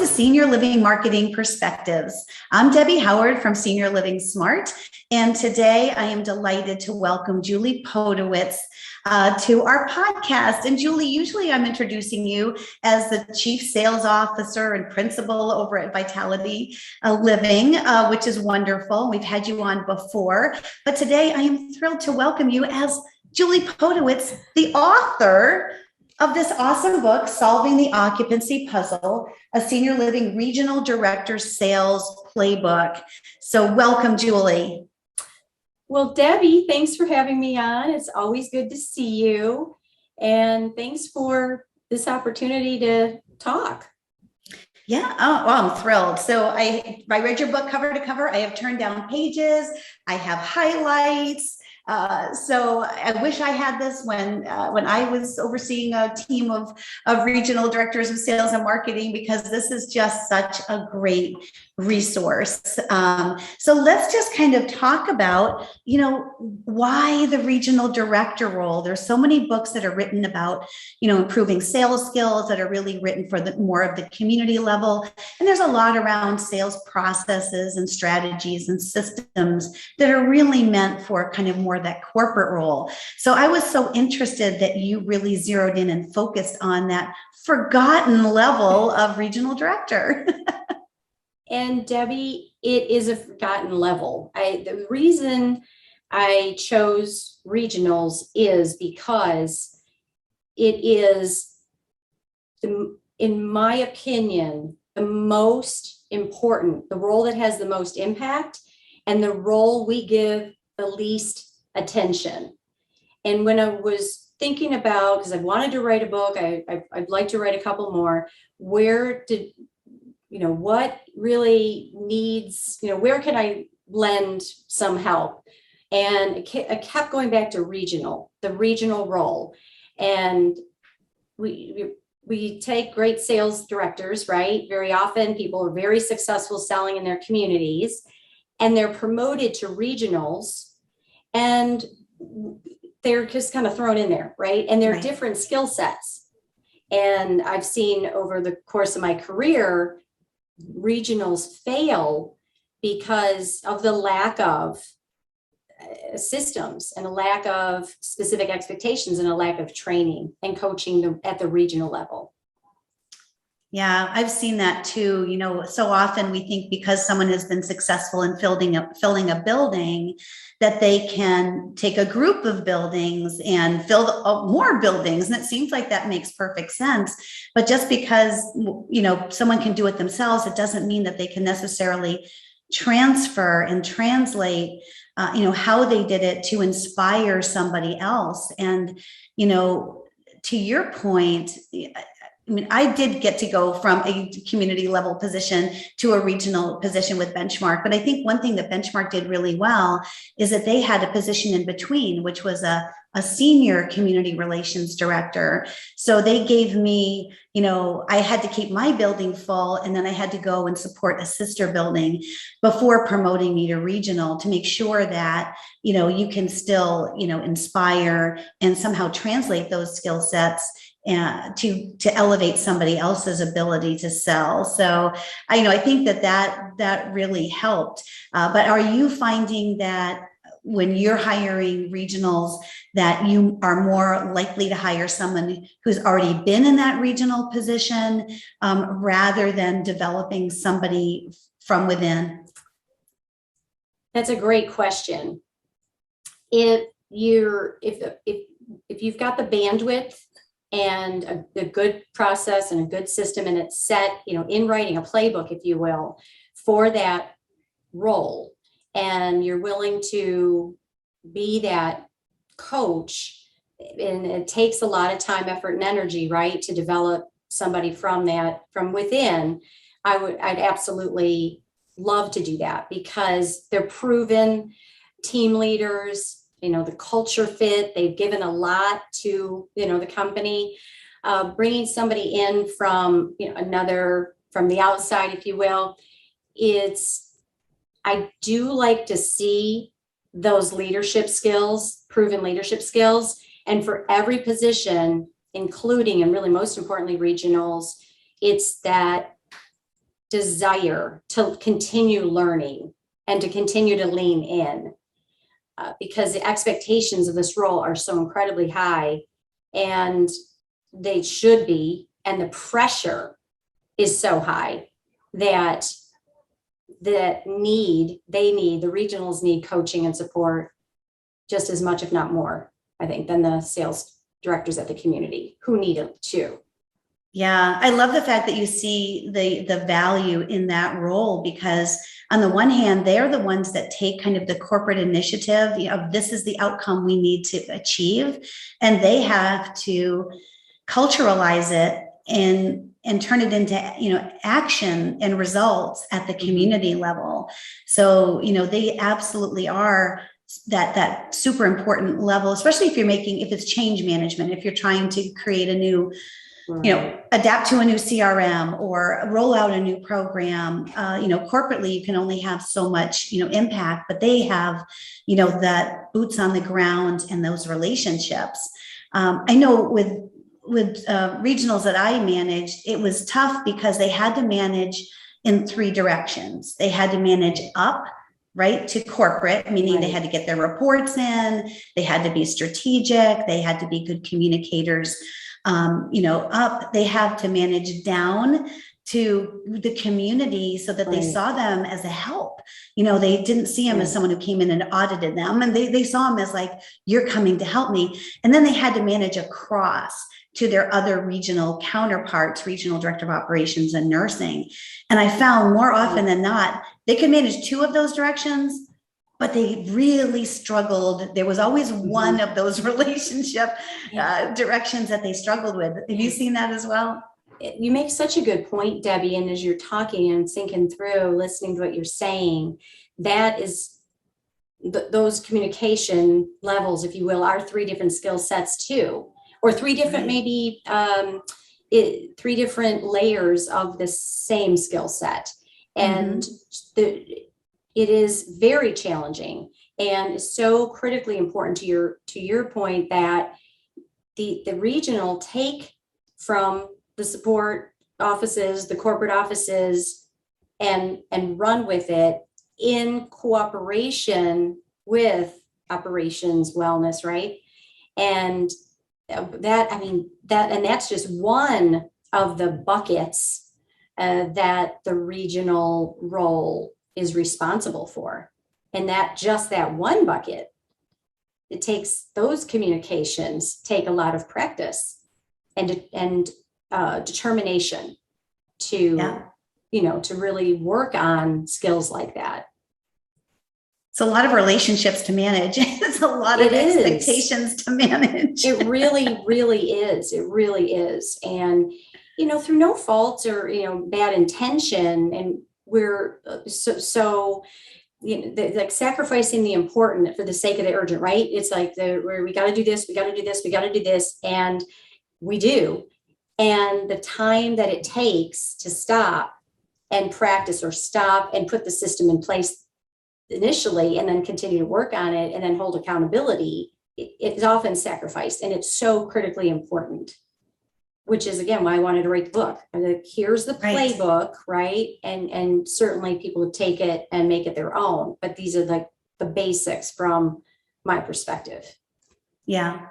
to Senior Living Marketing Perspectives. I'm Debbie Howard from Senior Living Smart, and today I am delighted to welcome Julie Podewitz to our podcast. And Julie, usually I'm introducing you as the Chief Sales Officer and Principal over at Vitality Living, which is wonderful. We've had you on before, but today I am thrilled to welcome you as Julie Podewitz, the author of this awesome book, Solving the Occupancy Puzzle, a Senior Living Regional Director's Sales Playbook. So welcome, Julie. Well, Debbie, thanks for having me on. It's always good to see you. And thanks for this opportunity to talk. Yeah, I'm thrilled. So I read your book cover to cover. I have turned down pages. I have highlights. So I wish I had this when I was overseeing a team of regional directors of sales and marketing, because this is just such a great resource. So let's just kind of talk about, why the regional director role. There's so many books that are written about, improving sales skills that are really written for the more of the community level. And there's a lot around sales processes and strategies and systems that are really meant for kind of more that corporate role. So I was so interested that you really zeroed in and focused on that forgotten level of regional director. And Debbie, it is a forgotten level. The reason I chose regionals is because it is, in my opinion, the most important, the role that has the most impact, and the role we give the least attention. And when I was thinking about, because I wanted to write a book, I'd like to write a couple more, what really needs, where can I lend some help? And I kept going back to the regional role. And we take great sales directors, right? Very often people are very successful selling in their communities, and they're promoted to regionals, and they're just kind of thrown in there, right? And they're different skill sets. And I've seen over the course of my career, regionals fail because of the lack of systems and a lack of specific expectations and a lack of training and coaching at the regional level. Yeah, I've seen that too. So often we think because someone has been successful in filling a building, that they can take a group of buildings and fill more buildings. And it seems like that makes perfect sense. But just because, someone can do it themselves, it doesn't mean that they can necessarily transfer and translate, how they did it to inspire somebody else. And, to your point, I did get to go from a community level position to a regional position with Benchmark. But I think one thing that Benchmark did really well is that they had a position in between, which was a senior community relations director. So they gave me, I had to keep my building full, and then I had to go and support a sister building before promoting me to regional to make sure that, you can still, inspire and somehow translate those skill sets to elevate somebody else's ability to sell. So I think that really helped. But are you finding that when you're hiring regionals, that you are more likely to hire someone who's already been in that regional position, rather than developing somebody from within? That's a great question. If you've got the bandwidth and a good process and a good system, and it's set, in writing, a playbook, if you will, for that role, and you're willing to be that coach, and it takes a lot of time, effort, and energy, right, to develop somebody from within, I'd absolutely love to do that, because they're proven team leaders. The culture fit, they've given a lot to, the company. Bringing somebody in from, from the outside, if you will, I do like to see those leadership skills, proven leadership skills. And for every position, including, and really most importantly, regionals, it's that desire to continue learning and to continue to lean in, because the expectations of this role are so incredibly high, and they should be, and the pressure is so high that the regionals need coaching and support just as much, if not more, I think, than the sales directors at the community, who need it too. Yeah, I love the fact that you see the value in that role, because on the one hand, they're the ones that take kind of the corporate initiative of this is the outcome we need to achieve, and they have to culturalize it and turn it into action and results at the community level. So they absolutely are that super important level, especially if it's change management, if you're trying to create a new adapt to a new CRM or roll out a new program. Corporately, you can only have so much, impact, but they have, that boots on the ground and those relationships. I know with regionals that I managed, it was tough because they had to manage in three directions. They had to manage up, right, to corporate, meaning they had to get their reports in, they had to be strategic, they had to be good communicators. Up, they have to manage down to the community so that they saw them as a help. They didn't see them as someone who came in and audited them, and they saw them as like, you're coming to help me. And then they had to manage across to their other regional counterparts, regional director of operations and nursing. And I found more often than not, they could manage two of those directions, but they really struggled. There was always one of those relationship directions that they struggled with. Have you seen that as well? You make such a good point, Debbie. And as you're talking and thinking through, listening to what you're saying, that is those communication levels, if you will, are three different skill sets too, or three different, maybe three different layers of the same skill set. And it is very challenging and so critically important to your point that the regional take from the support offices, the corporate offices, and run with it in cooperation with operations, wellness, right? And that's just one of the buckets that the regional role is responsible for. And that one bucket, it takes those communications, take a lot of practice and determination to really work on skills like that. It's a lot of relationships to manage. It's a lot of expectations to manage. It really, really is. It really is. And, through no fault or, bad intention, and we're like sacrificing the important for the sake of the urgent, right? It's like we got to do this, we got to do this, we got to do this. And we do. And the time that it takes to stop and practice, or stop and put the system in place initially, and then continue to work on it and then hold accountability, it's often sacrificed. And it's so critically important, which is, again, why I wanted to write the book. Like, here's the playbook, right? And certainly people would take it and make it their own. But these are like the basics from my perspective. Yeah.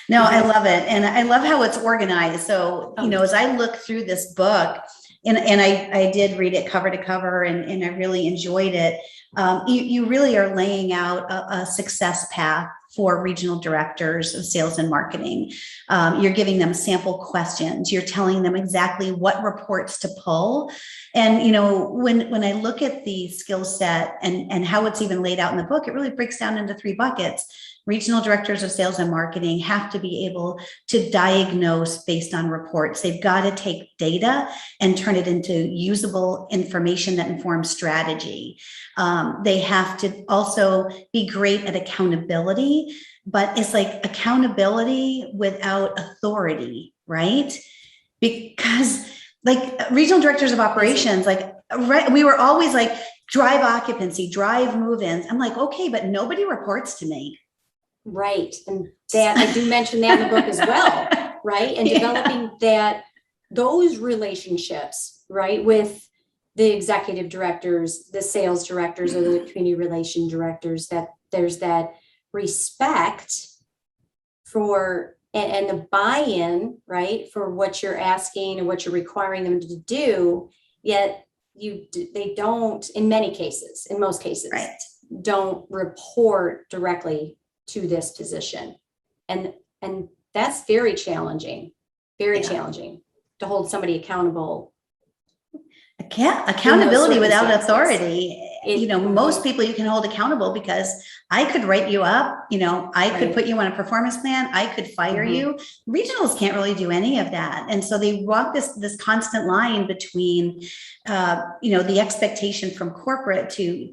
No, I love it. And I love how it's organized. So, as I look through this book, and I did read it cover to cover, and I really enjoyed it. You really are laying out a success path for regional directors of sales and marketing. You're giving them sample questions. You're telling them exactly what reports to pull. And, when I look at the skill set and how it's even laid out in the book, it really breaks down into three buckets. Regional directors of sales and marketing have to be able to diagnose based on reports. They've got to take data and turn it into usable information that informs strategy. They have to also be great at accountability, but it's like accountability without authority, right? Because like regional directors of operations, we were always like, drive occupancy, drive move-ins. I'm like, okay, but nobody reports to me. Right. And that I do mention that in the book as well, right? And developing those relationships, right, with the executive directors, the sales directors, or the community relation directors, that there's that respect for and the buy-in, right, for what you're asking and what you're requiring them to do, yet they don't, in most cases, Right. don't report directly to this position. And that's very challenging to hold somebody accountable. Accountability without circumstances. authority. Most people you can hold accountable, because I could write you up, I could Right. put you on a performance plan, I could fire Mhm. you. Regionals can't really do any of that. And so they walk this constant line between, the expectation from corporate to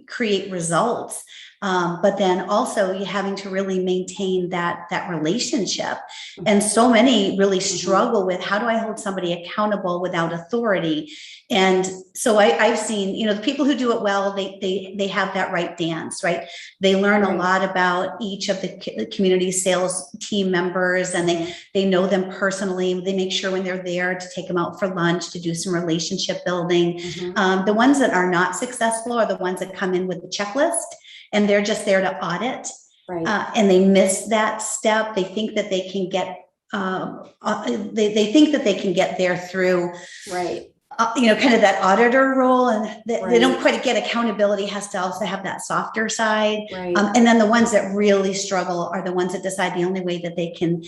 create results. But then also you having to really maintain that relationship. And so many really struggle with, how do I hold somebody accountable without authority? And so I've seen, the people who do it well, they have that right dance, right? They learn a lot about each of the community sales team members, and they know them personally. They make sure when they're there to take them out for lunch, to do some relationship building. The ones that are not successful are the ones that come in with the checklist, and they're just there to audit. Right. And they miss that step. They think that they can get, they think that they can get there through, Right. Kind of that auditor role, and they Right. don't quite get accountability. Has to also have that softer side. Right. And then the ones that really struggle are the ones that decide the only way that they can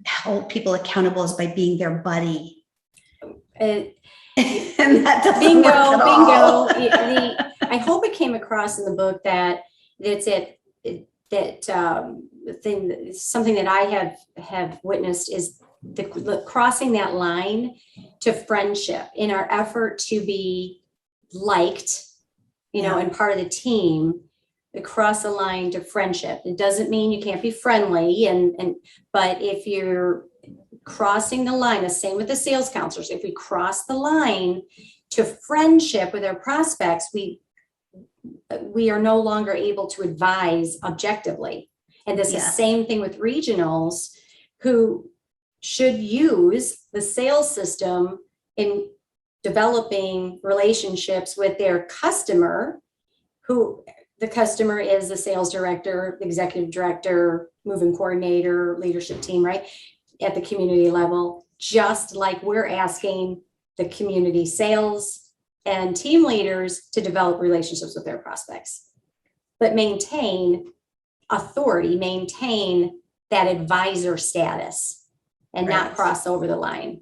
hold people accountable is by being their buddy. And that doesn't bingo, work at bingo. all. I hope it came across in the book that something that I have witnessed is the crossing that line to friendship in our effort to be liked, and part of the team. Across the line to friendship. It doesn't mean you can't be friendly, but if you're crossing the line, the same with the sales counselors. If we cross the line to friendship with our prospects, we are no longer able to advise objectively. And this is the same thing with regionals, who should use the sales system in developing relationships with their customer, who the customer is the sales director, the executive director, moving coordinator, leadership team, right? At the community level, just like we're asking the community sales and team leaders to develop relationships with their prospects, but maintain authority, maintain that advisor status, and not cross over the line.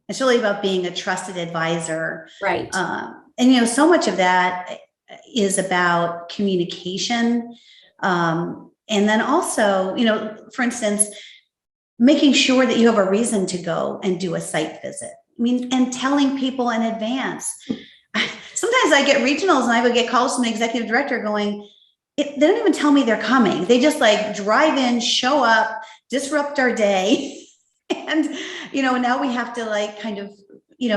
It's really about being a trusted advisor. Right. And, so much of that is about communication. And then also, for instance, making sure that you have a reason to go and do a site visit. And telling people in advance. Sometimes I get regionals and I would get calls from the executive director going, they don't even tell me they're coming. They just drive in, show up, disrupt our day. And, now we have to kind of,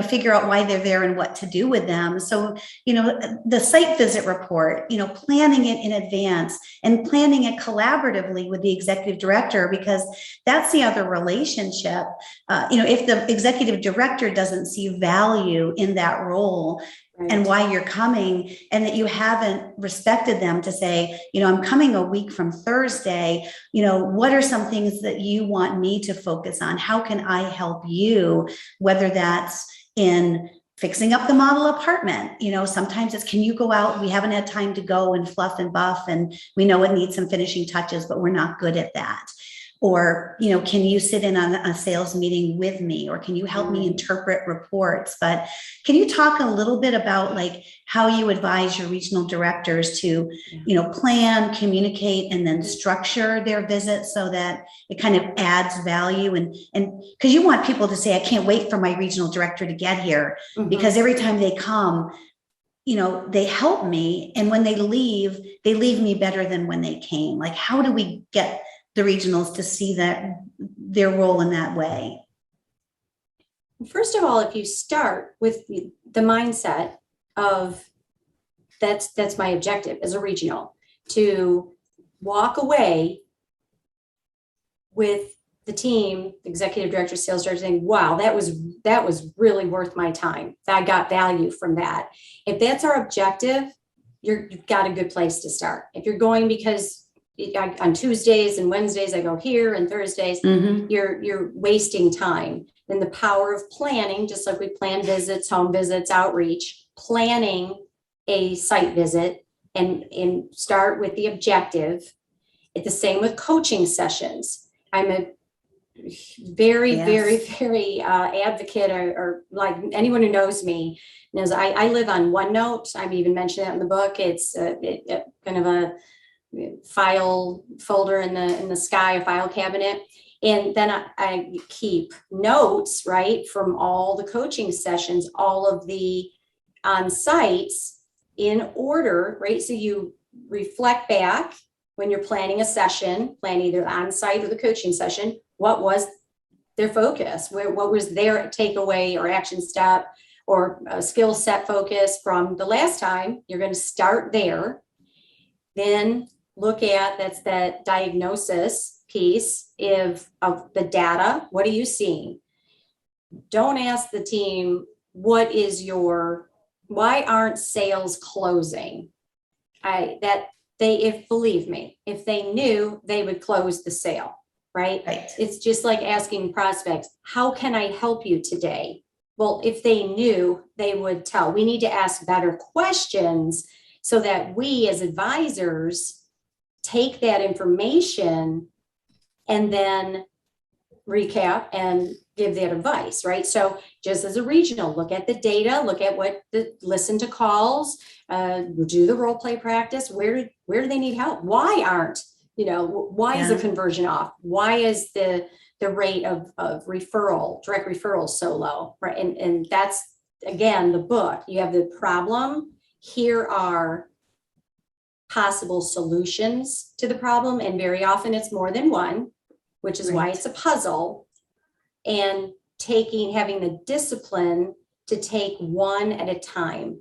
figure out why they're there and what to do with them. So, the site visit report, planning it in advance and planning it collaboratively with the executive director, because that's the other relationship. If the executive director doesn't see value in that role, and why you're coming, and that you haven't respected them to say, I'm coming a week from Thursday, what are some things that you want me to focus on? How can I help you? Whether that's in fixing up the model apartment, sometimes it's, can you go out? We haven't had time to go and fluff and buff, and we know it needs some finishing touches, but we're not good at that. Or, can you sit in on a sales meeting with me? Or can you help me interpret reports? But can you talk a little bit about how you advise your regional directors to, plan, communicate, and then structure their visits so that it kind of adds value? And because you want people to say, I can't wait for my regional director to get here, because every time they come, they help me. And when they leave me better than when they came. How do we get the regionals to see that their role in that way? First of all, if you start with the mindset of that's my objective as a regional, to walk away with the team, executive director, sales director, saying, wow, that was really worth my time. I got value from that. If that's our objective, you've got a good place to start. If you're going because on Tuesdays and Wednesdays I go here and Thursdays, you're wasting time. Then the power of planning, just like we plan visits, home visits, outreach, planning a site visit and start with the objective. It's the same with coaching sessions. I'm a very advocate, or like anyone who knows me knows I live on OneNote. I've even mentioned that in the book. It's kind of a file folder in the sky, a file cabinet. And then I keep notes, right, from all the coaching sessions, all of the on-sites in order, right? So you reflect back when you're planning a session, plan either on-site or the coaching session, what was their focus? What was their takeaway or action step or a skill set focus from the last time? You're going to start there. Then look at, that's that diagnosis piece of the data. What are you seeing? Don't ask the team, why aren't sales closing? Believe me, if they knew, they would close the sale, right? It's just like asking prospects, how can I help you today? Well, if they knew, they would tell. We need to ask better questions so that we as advisors take that information and then recap and give that advice, right? So just as a regional, look at the data, listen to calls, do the role play practice. Where do they need help? Why aren't, is the conversion off? Why is the rate of direct referral so low, right? And that's, again, the book. You have the problem. Here are possible solutions to the problem. And very often it's more than one, which is why it's a puzzle. And having the discipline to take one at a time.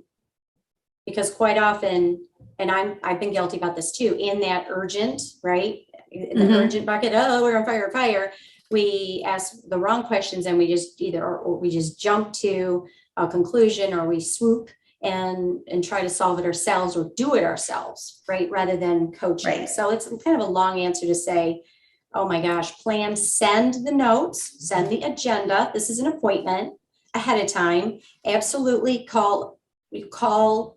Because quite often, and I've been guilty about this too, in that urgent, right? In the urgent bucket, we're on fire. We ask the wrong questions and we just jump to a conclusion, or we swoop and try to solve it ourselves or do it ourselves, right? Rather than coaching. Right. So it's kind of a long answer to say, oh my gosh, send the notes, send the agenda. This is an appointment ahead of time. Absolutely call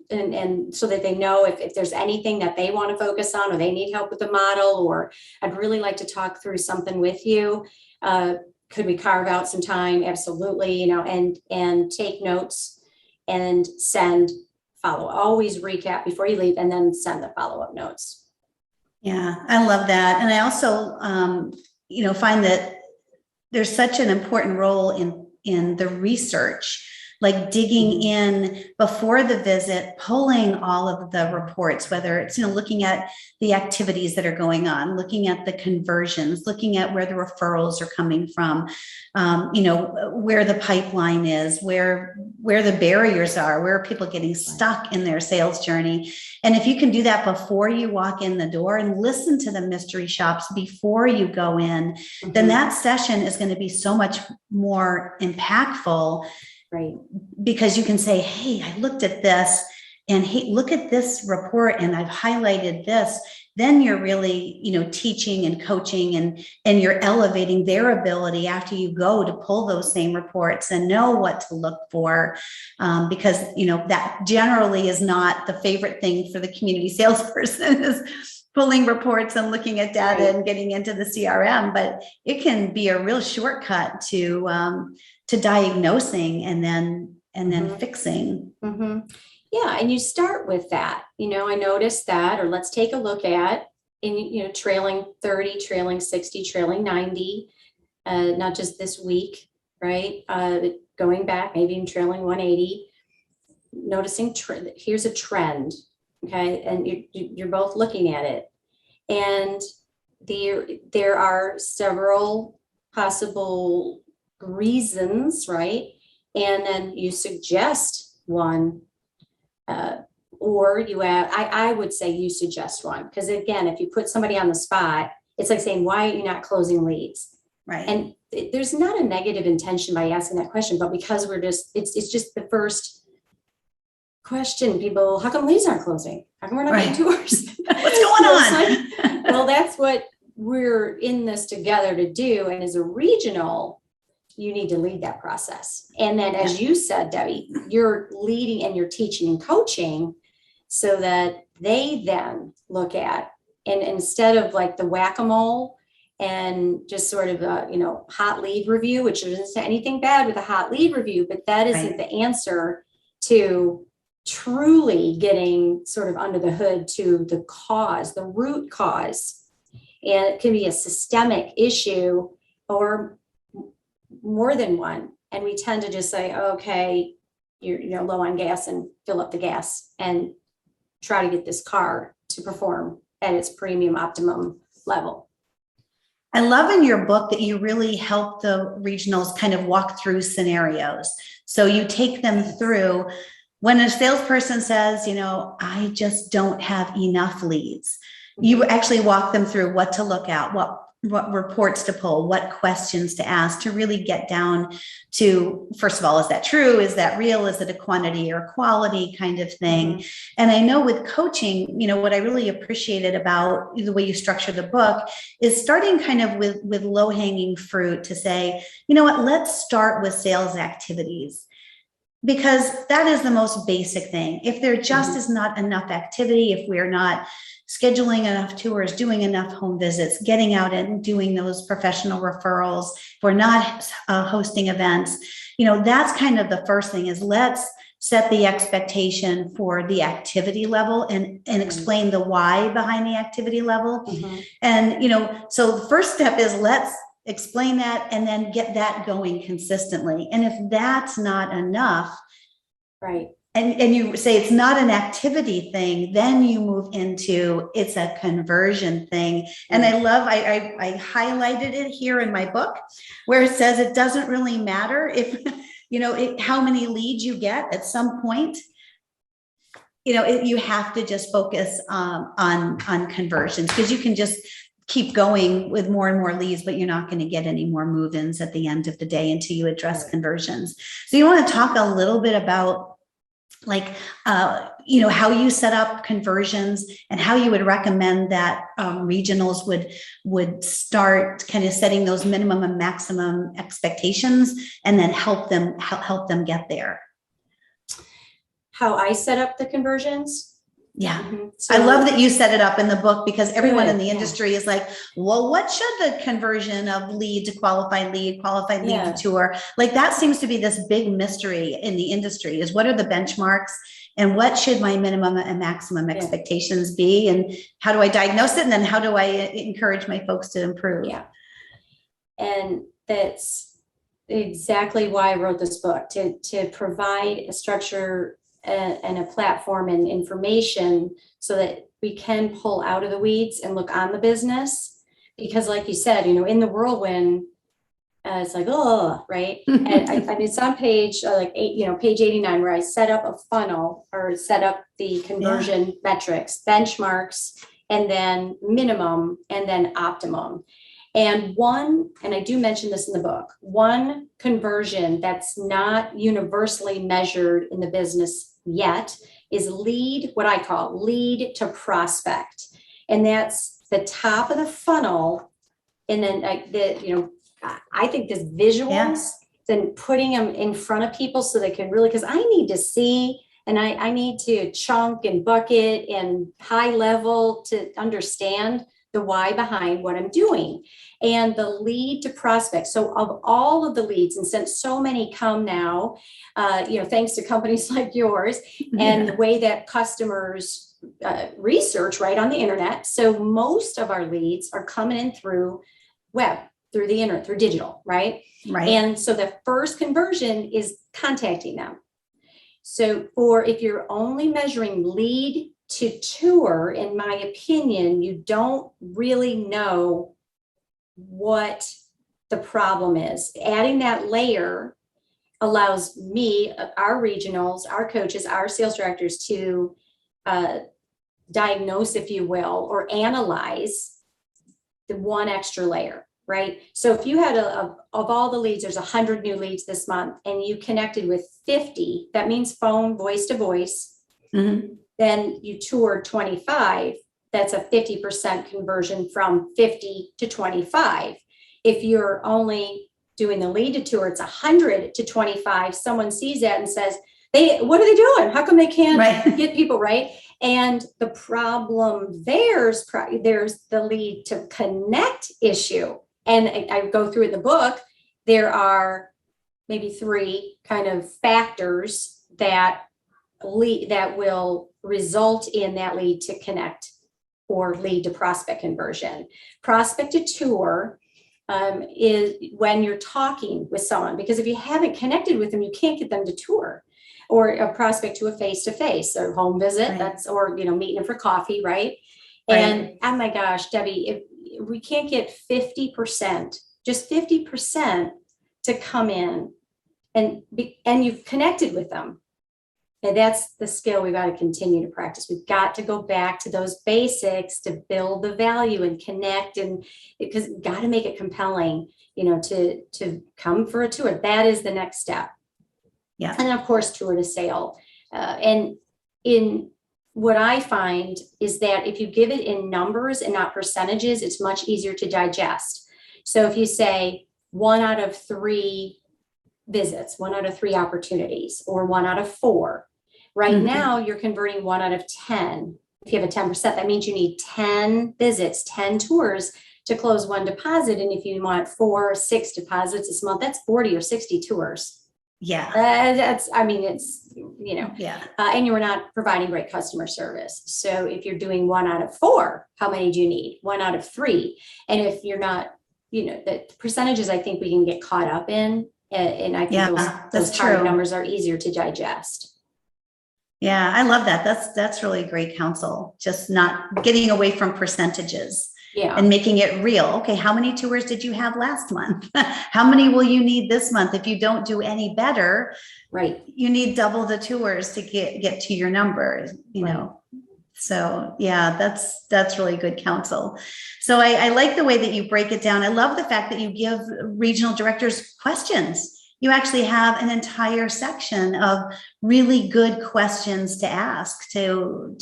and so that they know if there's anything that they want to focus on, or they need help with the model, or I'd really like to talk through something with you. Could we carve out some time? Absolutely, and take notes and always recap before you leave and then send the follow-up notes. Yeah, I love that. And I also, find that there's such an important role in the research, like digging in before the visit, pulling all of the reports, whether it's, looking at the activities that are going on, looking at the conversions, looking at where the referrals are coming from, where the pipeline is, where the barriers are, where are people getting stuck in their sales journey. And if you can do that before you walk in the door and listen to the mystery shops before you go in, then that session is going to be so much more impactful. Right. Because you can say, hey, I looked at this, and hey, look at this report, and I've highlighted this. Then you're really, teaching and coaching, and you're elevating their ability after you go to pull those same reports and know what to look for. Because, that generally is not the favorite thing for the community salesperson is pulling reports and looking at data and getting into the CRM, but it can be a real shortcut to diagnosing and then fixing. Yeah, and you start with that. I noticed that, or let's take a look at, trailing 30, trailing 60, trailing 90, not just this week, right? Going back, maybe even trailing 180, noticing here's a trend. Okay, and you're both looking at it, and there are several possible reasons, right? And then you suggest one, or you add. I would say you suggest one, because again, if you put somebody on the spot, it's like saying, "Why are you not closing leads?" Right. And there's not a negative intention by asking that question, but because it's just the first question. People, how come leads aren't closing? How come we're not getting tours? What's going on? Well, that's what we're in this together to do. And as a regional, you need to lead that process. And then, as you said, Debbie, you're leading and you're teaching and coaching so that they then look at, and instead of like the whack-a-mole and just sort of a, hot lead review, which isn't anything bad with a hot lead review, but that isn't the answer to truly getting sort of under the hood to the cause, the root cause. And it can be a systemic issue or more than one. And we tend to just say, okay, you're low on gas, and fill up the gas and try to get this car to perform at its premium optimum level. I love in your book that you really help the regionals kind of walk through scenarios. So you take them through when a salesperson says, I just don't have enough leads. You actually walk them through what to look at, what reports to pull, what questions to ask, to really get down to, first of all, is that true? Is that real? Is it a quantity or quality kind of thing? And I know with coaching, what I really appreciated about the way you structure the book is starting kind of with low-hanging fruit to say, let's start with sales activities. Because that is the most basic thing. If there just is not enough activity, if we're not scheduling enough tours, doing enough home visits, getting out and doing those professional referrals, if we're not hosting events, that's kind of the first thing is let's set the expectation for the activity level and explain the why behind the activity level. And, so the first step is let's explain that and then get that going consistently. And if that's not enough, right. And you say it's not an activity thing, then you move into it's a conversion thing. And I love, I highlighted it here in my book where it says it doesn't really matter if, how many leads you get at some point. You have to just focus on conversions, because you can just keep going with more and more leads, but you're not going to get any more move-ins at the end of the day until you address conversions. So you want to talk a little bit about how you set up conversions and how you would recommend that regionals would start kind of setting those minimum and maximum expectations and then help them get there. How I set up the conversions. Yeah. So, I love that you set it up in the book, because everyone in the industry is like, well, what should the conversion of lead to qualified lead to tour? Like that seems to be this big mystery in the industry, is what are the benchmarks and what should my minimum and maximum expectations be? And how do I diagnose it? And then how do I encourage my folks to improve? Yeah. And that's exactly why I wrote this book, to provide a structure and a platform and information so that we can pull out of the weeds and look on the business. Because like you said, in the whirlwind, it's like, oh, right. And it's on page page 89, where I set up a funnel or set up the conversion metrics, benchmarks, and then minimum, and then optimum. And I do mention this in the book, one conversion that's not universally measured in the business yet is what I call lead to prospect. And that's the top of the funnel. And then I think this visuals, then putting them in front of people so they can really, because I need to see, and I need to chunk and bucket and high level to understand the why behind what I'm doing. And the lead to prospect. So of all of the leads, and since so many come now, thanks to companies like yours and the way that customers research right on the internet. So most of our leads are coming in through web, through the internet, through digital, right? Right. And so the first conversion is contacting them. So if you're only measuring lead to tour, in my opinion, you don't really know what the problem is. Adding that layer allows me, our regionals, our coaches, our sales directors to diagnose, if you will, or analyze the one extra layer. right? So if you had of all the leads, there's 100 new leads this month, and you connected with 50, that means phone, voice to voice, Mhm. then you toured 25, that's a 50% conversion from 50 to 25. If you're only doing the lead to tour, it's 100 to 25. Someone sees that and says, what are they doing? How come they can't Right. get people, right? And the problem there's the lead to connect issue. And I go through in the book, there are maybe 3 kind of factors that will result in that lead to connect or lead to prospect conversion. Prospect to tour is when you're talking with someone, because if you haven't connected with them, you can't get them to tour. Or a prospect to a face-to-face or home visit, Right. or meeting them for coffee, right? Right. And oh my gosh, Debbie, if we can't get 50%, just 50% to come in and you've connected with them. And that's the skill we've got to continue to practice. We've got to go back to those basics to build the value and connect, and because we've got to make it compelling, to come for a tour. That is the next step. Yeah. And then of course, tour to sale. And in what I find is that if you give it in numbers and not percentages, it's much easier to digest. So if you say 1 out of 3 visits, 1 out of 3 opportunities, or 1 out of 4, right now you're converting 1 out of 10. If you have a 10%, that means you need 10 visits, 10 tours to close 1 deposit. And if you want 4 or 6 deposits this month, that's 40 or 60 tours. Yeah. It's, Yeah. and you're not providing great customer service. So if you're doing 1 out of 4, how many do you need? 1 out of 3. And if you're not, the percentages, I think we can get caught up in, and I think those hard numbers are easier to digest. Yeah, I love that. That's really great counsel. Just not getting away from percentages. Yeah. And making it real. Okay, how many tours did you have last month? How many will you need this month? If you don't do any better, right, you need double the tours to get to your numbers, know. So yeah, that's really good counsel. So I like the way that you break it down. I love the fact that you give regional directors questions. You actually have an entire section of really good questions to ask, to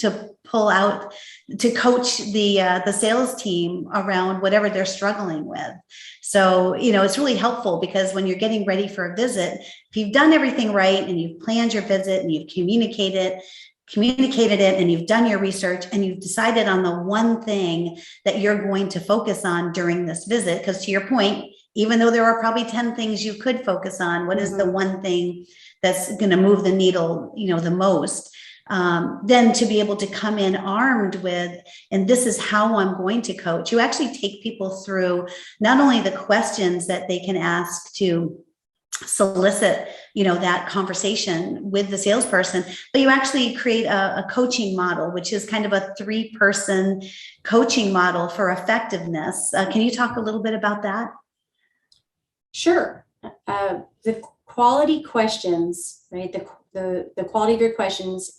pull out, to coach the sales team around whatever they're struggling with. So, it's really helpful, because when you're getting ready for a visit, if you've done everything right and you've planned your visit and you've communicated it and you've done your research and you've decided on the one thing that you're going to focus on during this visit, because to your point, even though there are probably 10 things you could focus on, what is the one thing that's going to move the needle, the most? Then to be able to come in armed with, and this is how I'm going to coach. You actually take people through not only the questions that they can ask to solicit, that conversation with the salesperson, but you actually create a coaching model, which is kind of a 3-person coaching model for effectiveness. Can you talk a little bit about that? Sure. The quality questions, right? The quality of your questions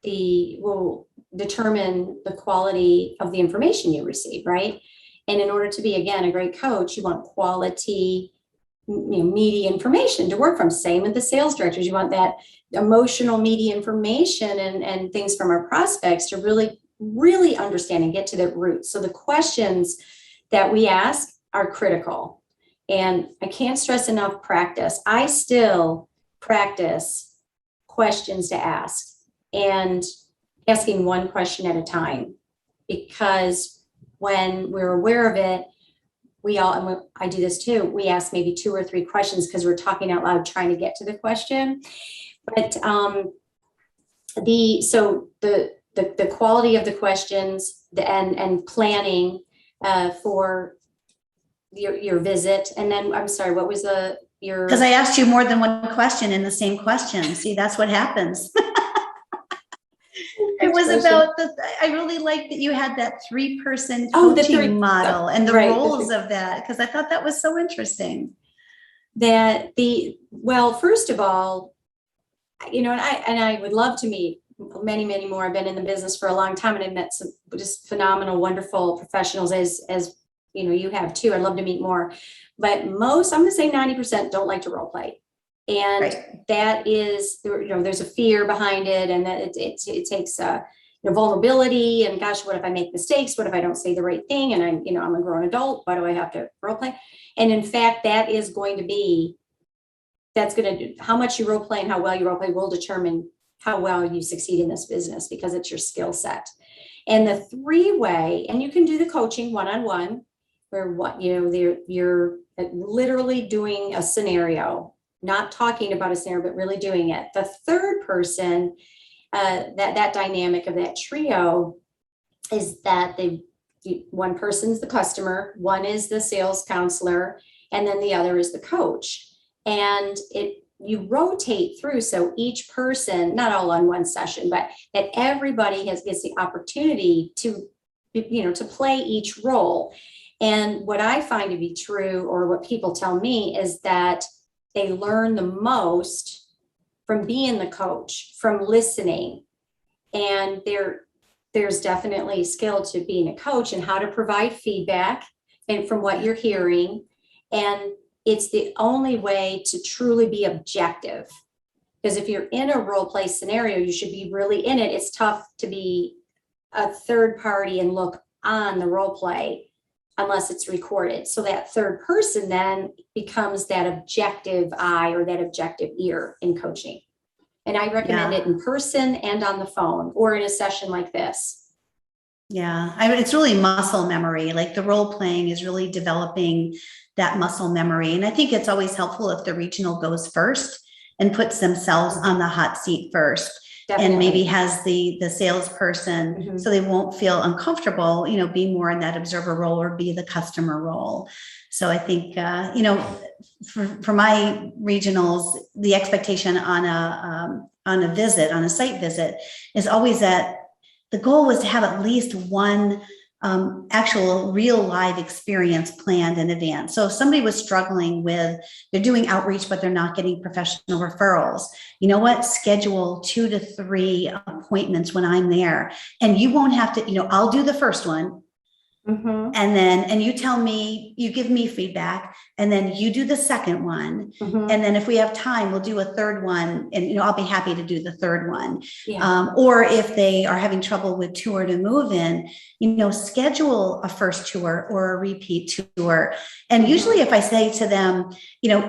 will determine the quality of the information you receive, right? And in order to be, again, a great coach, you want quality, meaty information to work from. Same with the sales directors. You want that emotional, meaty information and things from our prospects to really, really understand and get to the root. So the questions that we ask are critical. And I can't stress enough practice. I still practice questions to ask, and asking one question at a time, because when we're aware of it, and I do this too, we ask maybe 2 or 3 questions because we're talking out loud trying to get to the question. But the quality of the questions and planning for your visit. And then, I'm sorry, what was because I asked you more than one question in the same question. See, that's what happens. It was about I really liked that you had that 3-person coaching model and the roles of that, because I thought that was so interesting. First of all, and I would love to meet many, many more. I've been in the business for a long time, and I met some just phenomenal, wonderful professionals as you have too. I'd love to meet more, but most, I'm going to say 90% don't like to role play. And Right. that is, there's a fear behind it, and that it takes vulnerability, and gosh, what if I make mistakes? What if I don't say the right thing? And I'm a grown adult. Why do I have to role play? And in fact, that's going to do how much you role play and how well you role play will determine how well you succeed in this business, because it's your skill set. And the 3-way, and you can do the coaching one-on-one, where you're literally doing a scenario, not talking about a scenario, but really doing it. The third person, that dynamic of that trio is that one person's the customer, one is the sales counselor, and then the other is the coach. And you rotate through, so each person, not all on one session, but that everybody gets the opportunity to play each role. And what I find to be true, or what people tell me, is that they learn the most from being the coach, from listening. And there's definitely skill to being a coach and how to provide feedback and from what you're hearing. And it's the only way to truly be objective. Because if you're in a role play scenario, you should be really in it. It's tough to be a third party and look on the role play unless it's recorded. So that third person then becomes that objective eye or that objective ear in coaching. And I recommend it in person and on the phone or in a session like this. Yeah, it's really muscle memory. Like the role playing is really developing that muscle memory. And I think it's always helpful if the regional goes first and puts themselves on the hot seat first. Definitely. And maybe has the salesperson, so they won't feel uncomfortable, be more in that observer role or be the customer role. So I think, for my regionals, the expectation on a site visit is always that the goal was to have at least one actual real live experience planned in advance. So if somebody was struggling they're doing outreach, but they're not getting professional referrals, you know what? Schedule 2 to 3 appointments when I'm there. And you won't have to, I'll do the first one. And you tell me, you give me feedback, and then you do the second one. And then if we have time, we'll do a third one, and I'll be happy to do the third one. Or if they are having trouble with tour to move in, schedule a first tour or a repeat tour. And usually if I say to them,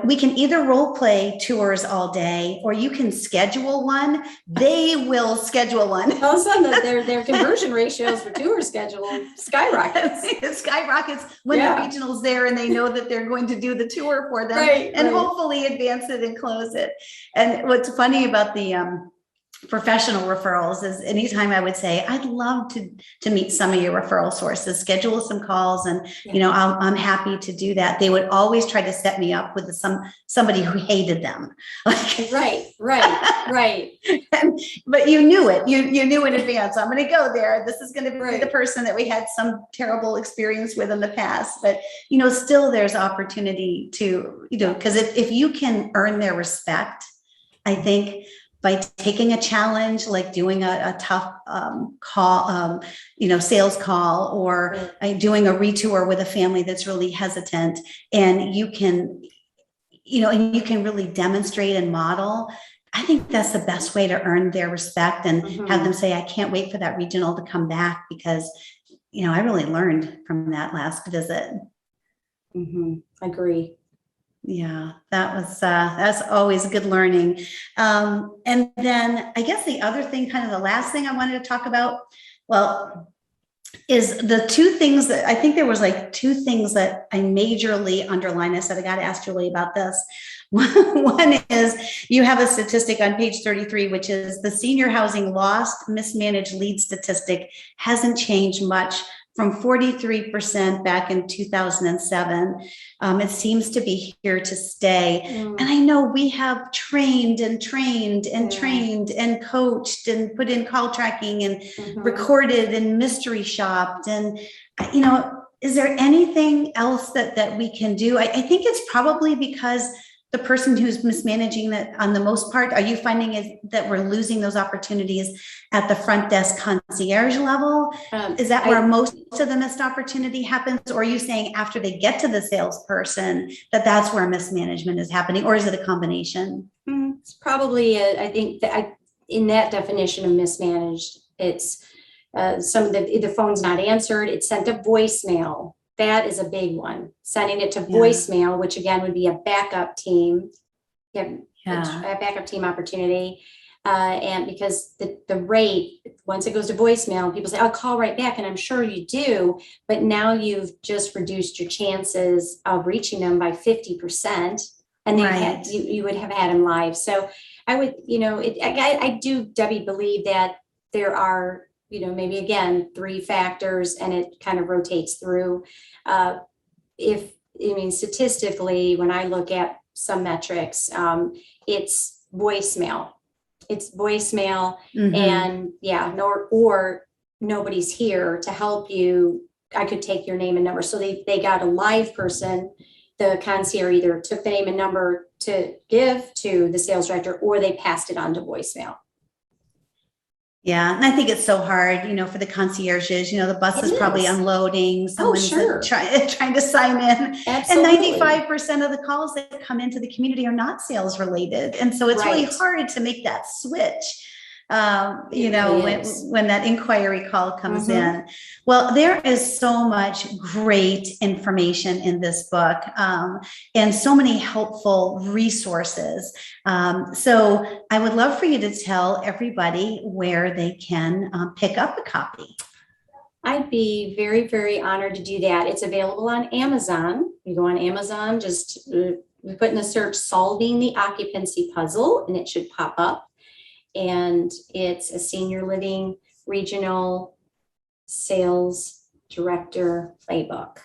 we can either role play tours all day, or you can schedule one, they will schedule one. All of a sudden their conversion ratios for tour schedule skyrocket. It skyrockets when the regional's there and they know that they're going to do the tour for them, and hopefully advance it and close it. And what's funny about the professional referrals is anytime I would say, I'd love to meet some of your referral sources, schedule some calls, and I'm happy to do that. They would always try to set me up with somebody who hated them. Right. But you knew it. You knew in advance, I'm going to go there. This is going to be the person that we had some terrible experience with in the past. But, still there's opportunity to, because if you can earn their respect, I think, by taking a challenge, like doing a tough call, sales call, or doing a retour with a family that's really hesitant, and you can really demonstrate and model. I think that's the best way to earn their respect and have them say, I can't wait for that regional to come back, because, I really learned from that last visit. Agree. Yeah, that's always good learning. And then I guess the other thing, kind of the last thing I wanted to talk about, is the 2 things that I think there was 2 things that I majorly underlined. I said, I got to ask Julie about this. One is you have a statistic on page 33, which is the senior housing lost mismanaged lead statistic hasn't changed much from 43% back in 2007. It seems to be here to stay. And I know we have trained and coached and put in call tracking and recorded and mystery shopped. And, is there anything else that we can do? I think it's probably because the person who's mismanaging that on the most part? Are you finding is that we're losing those opportunities at the front desk concierge level? Is that where most of the missed opportunity happens? Or are you saying after they get to the salesperson that that's where mismanagement is happening? Or is it a combination? It's probably, I think that in that definition of mismanaged, it's some of the phone's not answered, it's sent a voicemail. That is a big one. Sending it to voicemail, which again would be a backup team. A backup team opportunity. And because the rate, once it goes to voicemail, people say, I'll call right back. And I'm sure you do. But now you've just reduced your chances of reaching them by 50%. And then you would have had them live. So I would, I do, Debbie, believe that there are, maybe again, 3 factors, and it kind of rotates through. Statistically, when I look at some metrics, it's voicemail. And or nobody's here to help you. I could take your name and number. So they got a live person. The concierge either took the name and number to give to the sales director, or they passed it on to voicemail. Yeah. And I think it's so hard, for the concierges, the bus is probably unloading. Someone's trying to sign in. Absolutely. And 95% of the calls that come into the community are not sales related. And so it's really hard to make that switch. When that inquiry call comes in. Well, there is so much great information in this book, and so many helpful resources. So I would love for you to tell everybody where they can pick up a copy. I'd be very, very honored to do that. It's available on Amazon. You go on Amazon, just put in the search "Solving the Occupancy Puzzle," and it should pop up. And it's a senior living regional sales director playbook.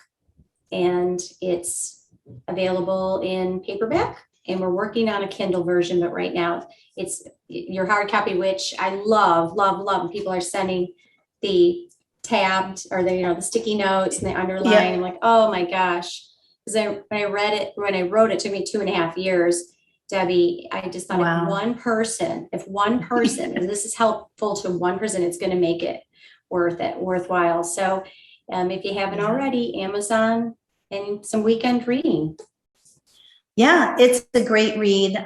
And it's available in paperback, and we're working on a Kindle version, but right now it's your hard copy, which I love. And people are sending the tabbed or the sticky notes and the underline. I'm like, oh my gosh. Because when I wrote it, took me 2.5 years. Debbie, I just thought if one person, and this is helpful to one person, it's going to make it worthwhile. So if you haven't already, Amazon and some weekend reading. Yeah, it's a great read.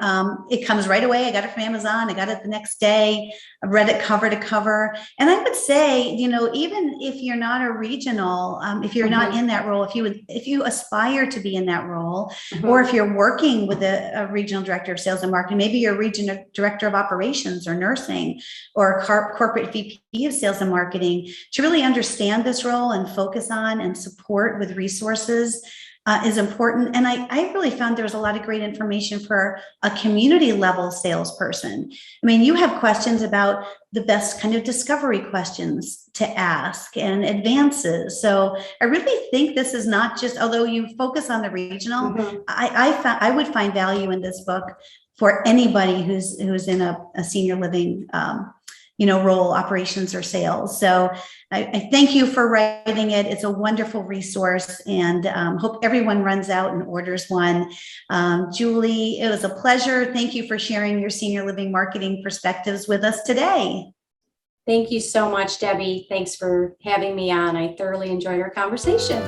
It comes right away. I got it from Amazon. I got it the next day. I read it cover to cover. And I would say, even if you're not a regional, if you're not in that role, if you aspire to be in that role, or if you're working with a regional director of sales and marketing, maybe you're a regional director of operations or nursing, or a corporate VP of sales and marketing, to really understand this role and focus on and support with resources is important. And I really found there was a lot of great information for a community level salesperson. I mean, you have questions about the best kind of discovery questions to ask and advances. So I really think this is not just, although you focus on the regional, I would find value in this book for anybody who's in a senior living role, operations or sales. So I thank you for writing it. It's a wonderful resource, and hope everyone runs out and orders one. Julie, it was a pleasure. Thank you for sharing your senior living marketing perspectives with us today. Thank you so much, Debbie. Thanks for having me on. I thoroughly enjoyed our conversation.